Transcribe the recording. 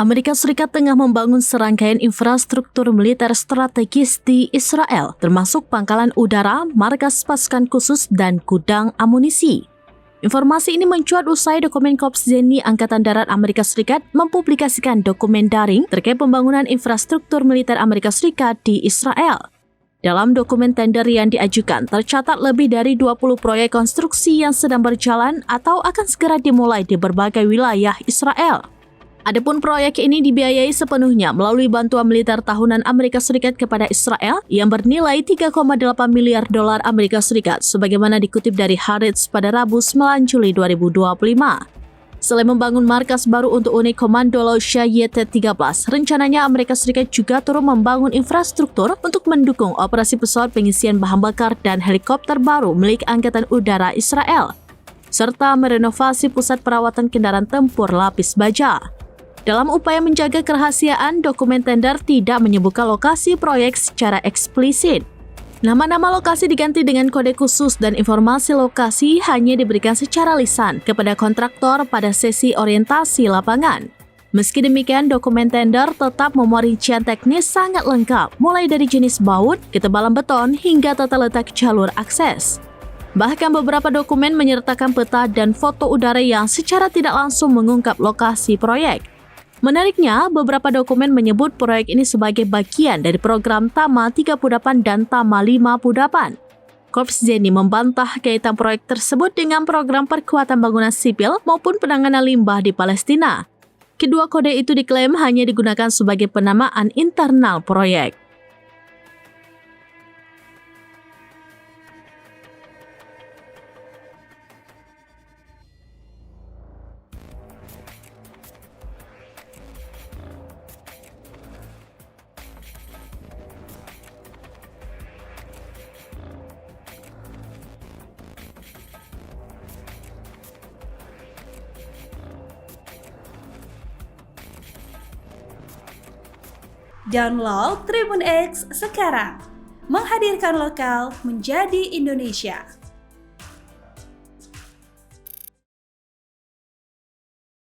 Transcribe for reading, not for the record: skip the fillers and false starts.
Amerika Serikat tengah membangun serangkaian infrastruktur militer strategis di Israel, termasuk pangkalan udara, markas pasukan khusus, dan gudang amunisi. Informasi ini mencuat usai dokumen Korps Zeni Angkatan Darat Amerika Serikat mempublikasikan dokumen daring terkait pembangunan infrastruktur militer Amerika Serikat di Israel. Dalam dokumen tender yang diajukan, tercatat lebih dari 20 proyek konstruksi yang sedang berjalan atau akan segera dimulai di berbagai wilayah Israel. Adapun proyek ini dibiayai sepenuhnya melalui bantuan militer tahunan Amerika Serikat kepada Israel yang bernilai 3,8 miliar dolar Amerika Serikat, sebagaimana dikutip dari Haaretz pada Rabu 9 Juli 2025. Selain membangun markas baru untuk unit komando laut Shah YT-13, rencananya Amerika Serikat juga turut membangun infrastruktur untuk mendukung operasi pesawat pengisian bahan bakar dan helikopter baru milik Angkatan Udara Israel, serta merenovasi pusat perawatan kendaraan tempur lapis baja. Dalam upaya menjaga kerahasiaan, dokumen tender tidak menyebutkan lokasi proyek secara eksplisit. Nama-nama lokasi diganti dengan kode khusus dan informasi lokasi hanya diberikan secara lisan kepada kontraktor pada sesi orientasi lapangan. Meski demikian, dokumen tender tetap memuat rincian teknis sangat lengkap, mulai dari jenis baut, ketebalan beton, hingga tata letak jalur akses. Bahkan beberapa dokumen menyertakan peta dan foto udara yang secara tidak langsung mengungkap lokasi proyek. Menariknya, beberapa dokumen menyebut proyek ini sebagai bagian dari program Tama 38 dan Tama 58. Korps Zeni membantah kaitan proyek tersebut dengan program perkuatan bangunan sipil maupun penanganan limbah di Palestina. Kedua kode itu diklaim hanya digunakan sebagai penamaan internal proyek. Download Tribun X sekarang, menghadirkan lokal menjadi Indonesia.